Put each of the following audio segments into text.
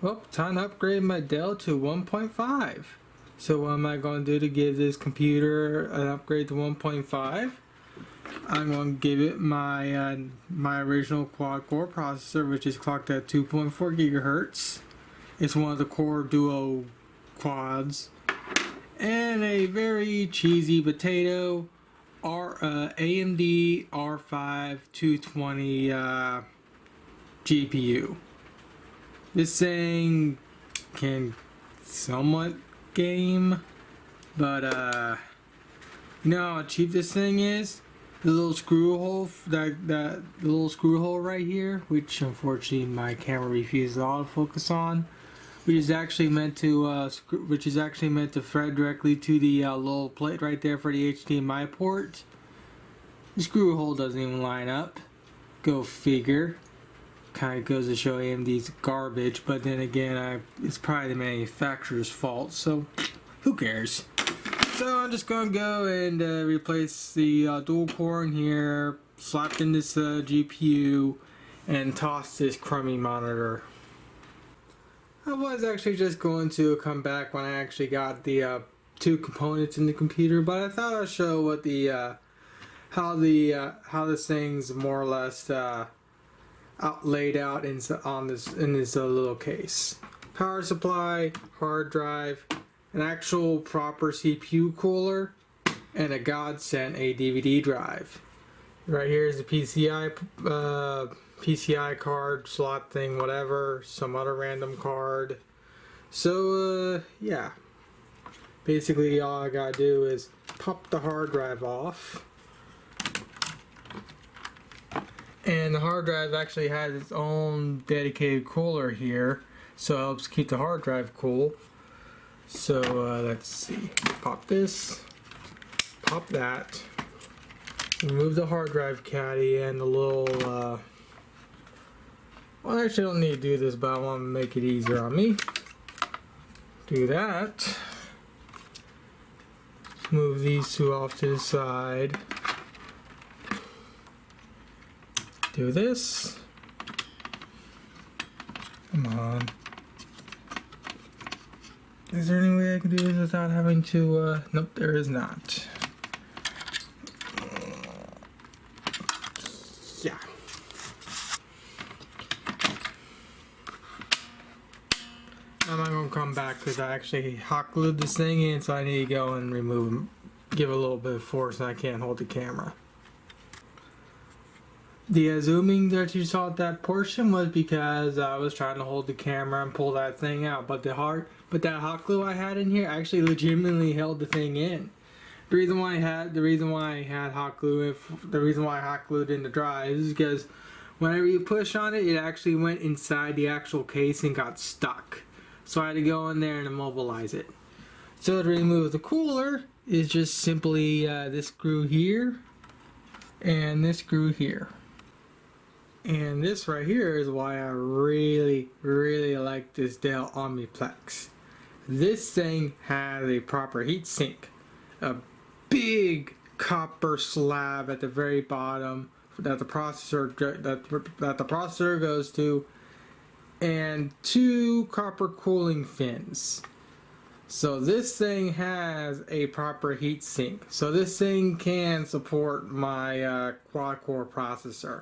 Well, time to upgrade my Dell to 1.5. So what am I going to do to give this computer an upgrade to 1.5? I'm going to give it my original quad core processor, which is clocked at 2.4 gigahertz. It's one of the Core Duo quads, and a very cheesy potato AMD R5 220 GPU. This thing can somewhat game, but you know how cheap this thing is? The little screw hole, the little screw hole right here, which unfortunately my camera refuses to autofocus on, which is actually meant to thread directly to the little plate right there for the HDMI port. The screw hole doesn't even line up. Go figure. Kind of goes to show AMD's garbage, but then again, it's probably the manufacturer's fault, so who cares? So I'm just gonna go and replace the dual core in here, slap in this GPU, and toss this crummy monitor. I was actually just going to come back when I actually got the two components in the computer, but I thought I'd show what how this thing's more or less laid out in this little case. Power supply, hard drive, an actual proper CPU cooler, and a godsend, a DVD drive. Right here is the PCI card slot thing, whatever, some other random card. So yeah, basically all I gotta do is pop the hard drive off. And the hard drive actually has its own dedicated cooler here, so it helps keep the hard drive cool. So let's see, pop this, pop that, remove the hard drive caddy and the little, well, I actually don't need to do this, but I want to make it easier on me. Do that. Move these two off to the side. Do this. Come on. Is there any way I can do this without having to, nope, there is not. Yeah. I'm not going to come back because I actually hot glued this thing in, so I need to go and remove, give it a little bit of force, and I can't hold the camera. The zooming that you saw at that portion was because I was trying to hold the camera and pull that thing out, but that hot glue I had in here actually legitimately held the thing in. The reason why I hot glued in the drive is because whenever you push on it, it actually went inside the actual case and got stuck. So I had to go in there and immobilize it. So to remove the cooler is just simply this screw here and this screw here. And this right here is why I really like this Dell Optiplex. This thing has a proper heatsink, a big copper slab at the very bottom that the processor goes to, and two copper cooling fins. So this thing has a proper heatsink. So this thing can support my quad core processor.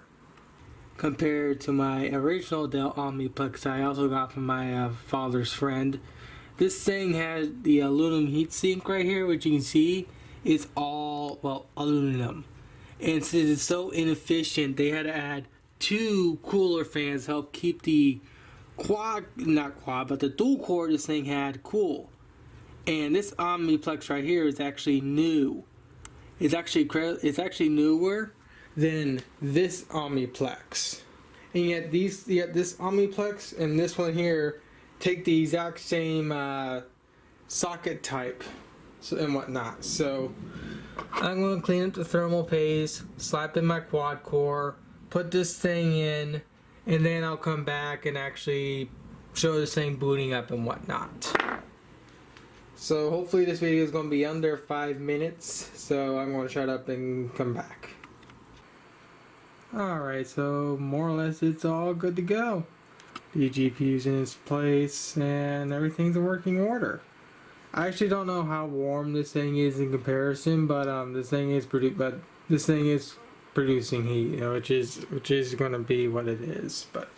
Compared to my original Dell Optiplex I also got from my father's friend. This thing has the aluminum heatsink right here, which you can see is all, well, aluminum. And since it's so inefficient, they had to add two cooler fans to help keep the the dual core this thing had cool. And this Optiplex right here is actually new. It's actually newer than this Optiplex, and yet this Optiplex and this one here take the exact same socket type and whatnot. So I'm going to clean up the thermal paste, slap in my quad core, put this thing in, and then I'll come back and actually show this thing booting up and whatnot. So hopefully this video is going to be under 5 minutes, so I'm going to shut up and come back. Alright, so more or less it's all good to go. The GPU's in its place and everything's in working order. I actually don't know how warm this thing is in comparison, but this thing is producing heat, you know, which is going to be what it is. But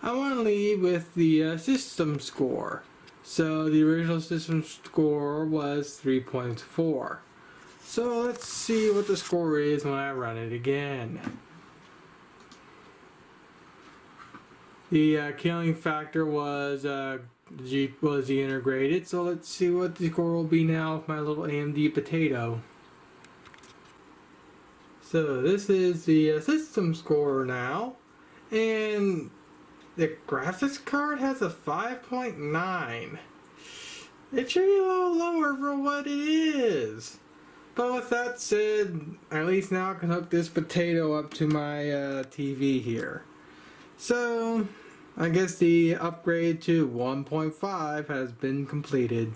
I want to lead with the system score. So the original system score was 3.4. So let's see what the score is when I run it again. The killing factor was integrated, so let's see what the score will be now with my little AMD potato. So this is the system score now, and the graphics card has a 5.9. It should be a little lower for what it is. But with that said, at least now I can hook this potato up to my TV here. So I guess the upgrade to 1.5 has been completed.